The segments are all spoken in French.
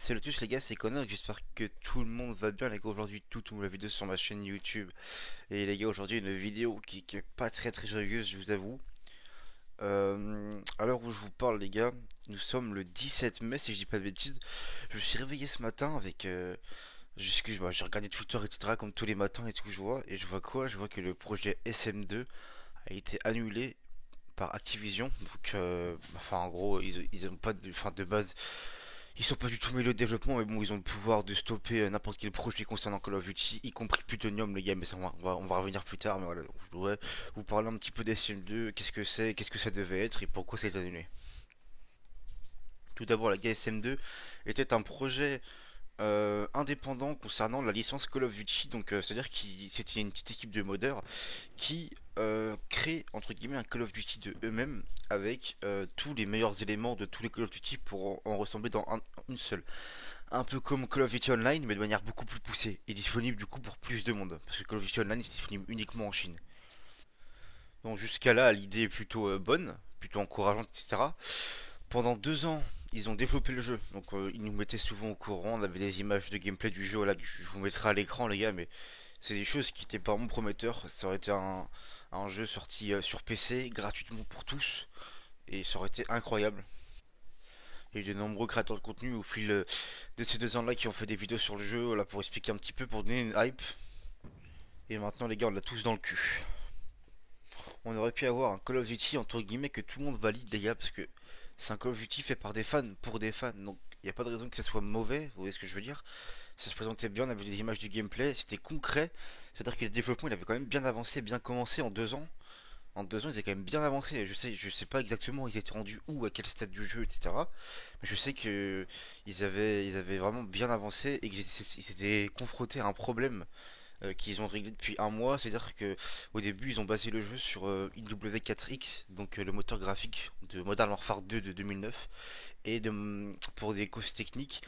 Salut à tous les gars, c'est Connor, j'espère que tout le monde va bien les gars. Aujourd'hui toute la vidéo sur ma chaîne YouTube. Et les gars, aujourd'hui une vidéo qui est pas très joyeuse, je vous avoue. À l'heure où je vous parle les gars, nous sommes le 17 mai si je dis pas de bêtises. Je me suis réveillé ce matin avec excuse-moi, j'ai regardé Twitter etc comme tous les matins et tout. Je vois et je vois quoi? Je vois que le projet SM2 a été annulé par Activision. Donc enfin en gros ils ont pas de base. Ils sont pas du tout mêlés au développement, mais bon, ils ont le pouvoir de stopper n'importe quel projet concernant Call of Duty, y compris Plutonium, les gars, mais ça, on va revenir plus tard, mais voilà, donc, je voudrais vous parler un petit peu d'SM2, qu'est-ce que c'est, qu'est-ce que ça devait être et pourquoi c'est annulé. Tout d'abord, la SM2 était un projet indépendant concernant la licence Call of Duty, donc c'est-à-dire que c'était une petite équipe de modeurs qui crée entre guillemets un Call of Duty de eux-mêmes avec tous les meilleurs éléments de tous les Call of Duty pour en ressembler dans une seule. Un peu comme Call of Duty Online, mais de manière beaucoup plus poussée et disponible du coup pour plus de monde. Parce que Call of Duty Online est disponible uniquement en Chine. Donc jusqu'à là, l'idée est plutôt bonne, plutôt encourageante, etc. Pendant 2 ans, ils ont développé le jeu. Donc ils nous mettaient souvent au courant, on avait des images de gameplay du jeu, là, je vous mettrai à l'écran les gars, mais c'est des choses qui étaient pas mon prometteur. Ça aurait été un jeu sorti sur PC, gratuitement pour tous, et ça aurait été incroyable. Il y a eu de nombreux créateurs de contenu au fil de ces 2 ans-là qui ont fait des vidéos sur le jeu là, pour expliquer un petit peu, pour donner une hype. Et maintenant, les gars, on l'a tous dans le cul. On aurait pu avoir un Call of Duty entre guillemets que tout le monde valide, les gars, parce que c'est un Call of Duty fait par des fans pour des fans. Donc, il n'y a pas de raison que ça soit mauvais. Vous voyez ce que je veux dire? Ça se présentait bien, on avait des images du gameplay, c'était concret. C'est-à-dire que le développement, il avait quand même bien avancé, bien commencé en 2 ans. En 2 ans, ils avaient quand même bien avancé. Je sais pas exactement ils étaient rendus où, à quel stade du jeu, etc. Mais je sais que ils avaient vraiment bien avancé et qu'ils s'étaient confrontés à un problème qu'ils ont réglé depuis un mois. C'est-à-dire que au début, ils ont basé le jeu sur IW4X, donc le moteur graphique de Modern Warfare 2 de 2009. Et pour des causes techniques,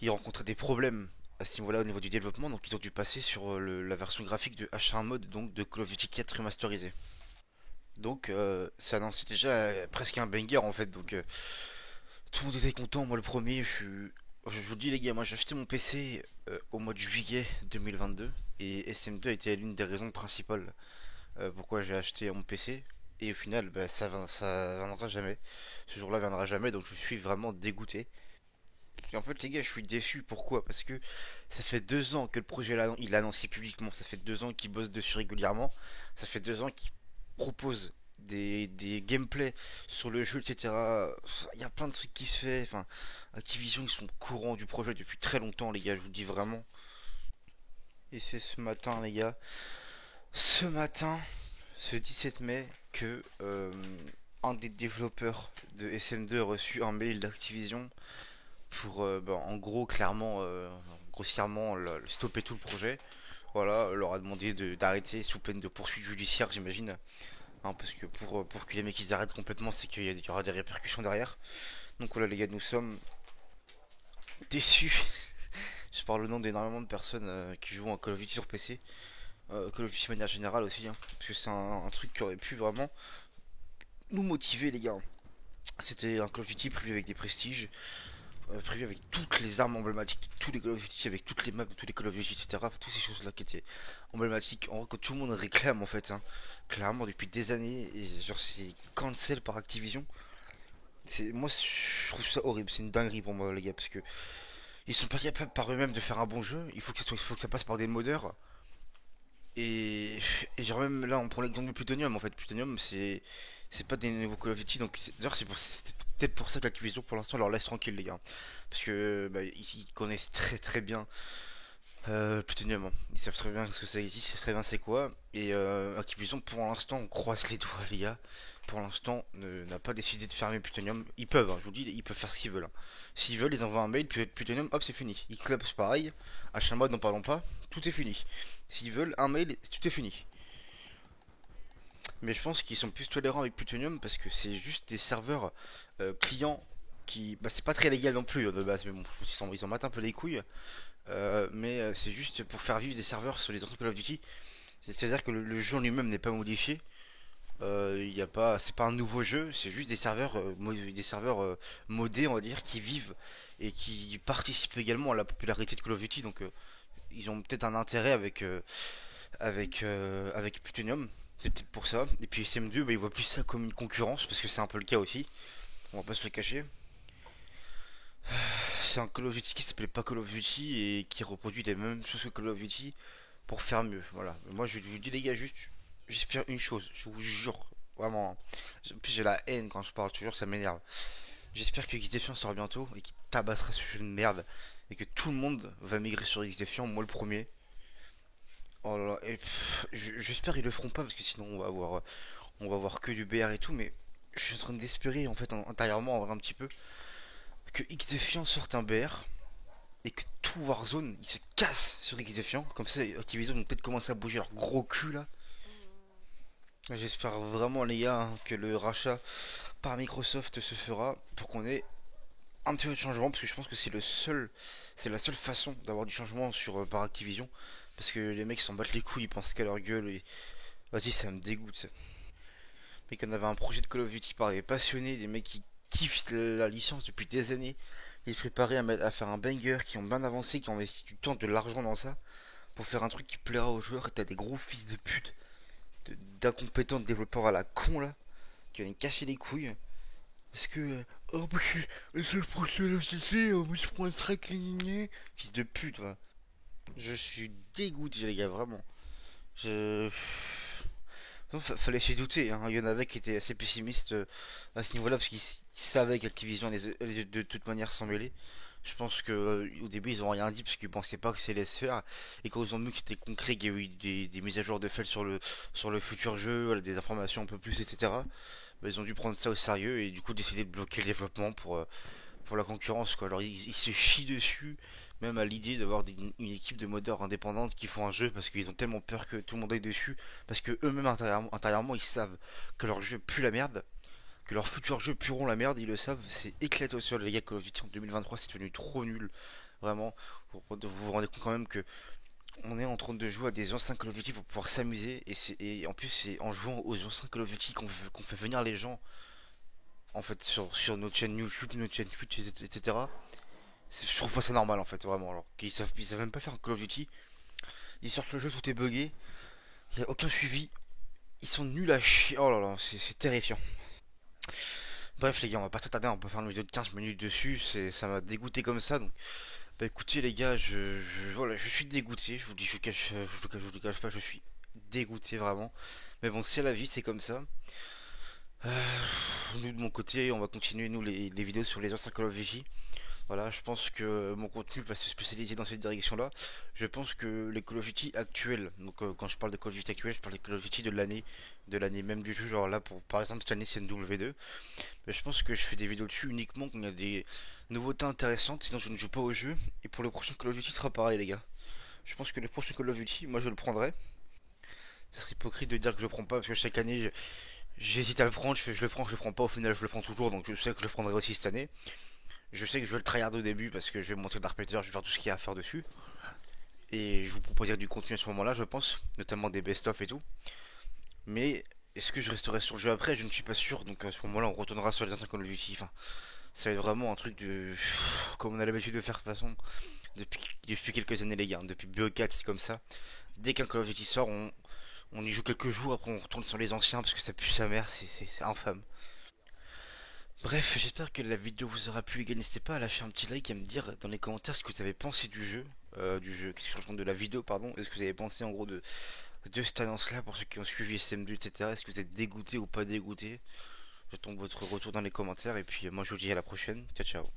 ils rencontraient des problèmes à ce niveau-là au niveau du développement. Donc ils ont dû passer sur la version graphique de H1 Mode, donc de Call of Duty 4 remasterisé. Donc ça annonçait déjà presque un banger en fait. Donc tout le monde était content. Moi le premier, je vous le dis les gars, moi j'ai acheté mon PC au mois de juillet 2022 et SM2 était l'une des raisons principales pourquoi j'ai acheté mon PC. Et au final, bah, ça viendra jamais. Ce jour-là viendra jamais, donc je suis vraiment dégoûté. Et en fait, les gars, je suis déçu. Pourquoi? Parce que ça fait 2 ans que le projet il a annoncé publiquement. Ça fait 2 ans qu'il bosse dessus régulièrement. Ça fait 2 ans qu'il propose des gameplays sur le jeu, etc. Il y a plein de trucs qui se fait. Enfin, Activision, ils sont courants du projet depuis très longtemps, les gars. Je vous le dis vraiment. Et c'est ce matin, les gars. Ce matin, ce 17 mai, que un des développeurs de SM2 a reçu un mail d'Activision pour bah, en gros clairement grossièrement stopper tout le projet. Voilà, leur a demandé d'arrêter sous peine de poursuite judiciaire, j'imagine, hein, parce que pour que les mecs ils arrêtent complètement, c'est qu'il y aura des répercussions derrière. Donc voilà les gars, nous sommes déçus. Je parle au nom d'énormément de personnes qui jouent en Call of Duty sur PC, Call of Duty de manière générale aussi, hein, parce que c'est un truc qui aurait pu vraiment nous motiver les gars. C'était un Call of Duty prévu avec des prestiges, prévu avec toutes les armes emblématiques de tous les Call of Duty, avec toutes les maps de tous les Call of Duty, etc. Enfin, toutes ces choses-là qui étaient emblématiques, en vrai, que tout le monde réclame en fait, hein, clairement depuis des années, et genre c'est cancel par Activision. Moi, je trouve ça horrible, c'est une dinguerie pour moi, les gars, parce que ils sont pas capables par eux-mêmes de faire un bon jeu. Il faut que ça passe par des modeurs. Et, et genre même là, on prend l'exemple de Plutonium. En fait, Plutonium, c'est pas des nouveaux Call of Duty, donc d'ailleurs c'est peut-être pour ça qu'Activision pour l'instant leur laisse tranquille les gars, parce que bah, ils connaissent très bien Plutonium, hein. Ils savent très bien ce que ça existe, ils savent très bien c'est quoi. Et Activision pour l'instant on croise les doigts les gars. Pour l'instant n'a pas décidé de fermer Plutonium. Ils peuvent, hein, je vous dis, ils peuvent faire ce qu'ils veulent, hein. S'ils veulent, ils envoient un mail, Plutonium, hop c'est fini. Ils clubs c'est pareil. Mode n'en parlons pas, tout est fini. S'ils veulent un mail, tout est fini. Mais je pense qu'ils sont plus tolérants avec Plutonium parce que c'est juste des serveurs clients qui. Bah, c'est pas très légal non plus hein, de base, mais bon, je pense qu'ils en battent un peu les couilles. Mais c'est juste pour faire vivre des serveurs sur les autres Call of Duty. C'est-à-dire que le jeu en lui-même n'est pas modifié. Y a pas, c'est pas un nouveau jeu, c'est juste des serveurs, des serveurs modés, on va dire, qui vivent et qui participent également à la popularité de Call of Duty. Donc ils ont peut-être un intérêt avec Plutonium. C'est peut-être pour ça. Et puis SM2, bah, ils voient plus ça comme une concurrence, parce que c'est un peu le cas aussi. On va pas se le cacher. C'est un Call of Duty qui s'appelait pas Call of Duty et qui reproduit les mêmes choses que Call of Duty pour faire mieux. Voilà. Moi, je vous dis, les gars, juste, j'espère une chose. Je vous jure, vraiment. En plus, j'ai la haine quand je parle, toujours, ça m'énerve. J'espère que X-Defiant sort bientôt et qu'il tabassera ce jeu de merde et que tout le monde va migrer sur X-Defiant, moi le premier. Oh là là, et j'espère qu'ils le feront pas parce que sinon on va avoir que du BR et tout, mais je suis en train d'espérer en fait intérieurement en vrai un petit peu que X-Defiant sorte un BR et que tout Warzone il se casse sur X-Defiant, comme ça Activision vont peut-être commencer à bouger leur gros cul là. J'espère vraiment les gars que le rachat par Microsoft se fera pour qu'on ait un petit peu de changement parce que je pense que c'est la seule façon d'avoir du changement par Activision parce que les mecs s'en battent les couilles, ils pensent qu'à leur gueule et vas-y ça me dégoûte. Mais qu'on avait un projet de Call of Duty par des passionnés, des mecs qui kiffent la licence depuis des années, ils se préparaient à faire un banger, qui ont bien avancé, qui ont investi du temps, de l'argent dans ça pour faire un truc qui plaira aux joueurs et t'as des gros fils de pute d'incompétents de développeurs à la con là qui viennent casser les couilles. Parce que. Oh, bah, c'est le procès de la CC, mais je prends un strike, gna. Fils de pute, va. Je suis dégoûté, les gars, vraiment. Je. Non, fallait s'y douter, hein. Il y en avait qui étaient assez pessimistes à ce niveau-là, parce qu'ils savaient qu'Activision allait de toute manière s'en mêler. Je pense que au début ils ont rien dit parce qu'ils pensaient pas que c'est laisse faire et quand ils ont vu que c'était concret qu'il y a eu des mises à jour de fait sur le futur jeu, voilà, des informations un peu plus etc. Bah, ils ont dû prendre ça au sérieux et du coup décider de bloquer le développement pour la concurrence quoi. Alors ils se chient dessus même à l'idée d'avoir une équipe de modeurs indépendante qui font un jeu parce qu'ils ont tellement peur que tout le monde aille dessus parce que eux-mêmes intérieurement ils savent que leur jeu pue la merde, que leurs futurs jeux pueront la merde, ils le savent, c'est éclaté au sol les gars. Call of Duty en 2023 c'est devenu trop nul, vraiment. Vous rendez compte quand même que on est en train de jouer à des anciens Call of Duty pour pouvoir s'amuser et en plus c'est en jouant aux anciens Call of Duty qu'on fait venir les gens en fait sur notre chaîne YouTube, notre chaîne Twitch, etc. Je trouve pas ça normal en fait, vraiment. Alors qu'ils savent même pas faire un Call of Duty, ils sortent le jeu, tout est buggé, il y a aucun suivi, ils sont nuls à chier. Oh là là, c'est terrifiant. Bref les gars, on va pas s'attarder, on peut faire une vidéo de 15 minutes dessus, ça m'a dégoûté comme ça. Donc bah écoutez les gars, voilà, je suis dégoûté, je vous dis, je vous le cache pas, je suis dégoûté vraiment. Mais bon, c'est la vie, c'est comme ça. Nous de mon côté, on va continuer nous les vidéos sur les anciens Call of Duty. Voilà, je pense que mon contenu va se spécialiser dans cette direction-là. Je pense que les Call of Duty actuels, donc quand je parle de Call of Duty actuels, je parle des Call of Duty de l'année même du jeu. Genre là, par exemple cette année c'est NW2. Mais je pense que je fais des vidéos dessus uniquement quand il y a des nouveautés intéressantes. Sinon je ne joue pas au jeu. Et pour le prochain Call of Duty, ce sera pareil les gars. Je pense que le prochain Call of Duty, moi je le prendrai. Ça serait hypocrite de dire que je le prends pas parce que chaque année j'hésite à le prendre, je le prends pas, au final je le prends toujours, donc je sais que je le prendrai aussi cette année. Je sais que je vais le tryhard au début parce que je vais me montrer Dark Peter, je vais faire tout ce qu'il y a à faire dessus. Et je vous proposerai du contenu à ce moment-là, je pense, notamment des best-of et tout. Mais est-ce que je resterai sur le jeu après? Je ne suis pas sûr, donc à ce moment-là on retournera sur les anciens Call of Duty. Enfin, ça va être vraiment un truc de. Comme on a l'habitude de faire de toute façon depuis quelques années les gars, depuis BO4 c'est comme ça. Dès qu'un Call of Duty sort, on y joue quelques jours, après on retourne sur les anciens parce que ça pue sa mère, c'est infâme. Bref, j'espère que la vidéo vous aura plu les gars, n'hésitez pas à lâcher un petit like et à me dire dans les commentaires ce que vous avez pensé qu'est-ce que je raconte, de la vidéo pardon, est-ce que vous avez pensé en gros de cette annonce là pour ceux qui ont suivi SM2 etc. Est-ce que vous êtes dégoûté ou pas dégoûté? J'attends votre retour dans les commentaires et puis moi je vous dis à la prochaine, ciao ciao.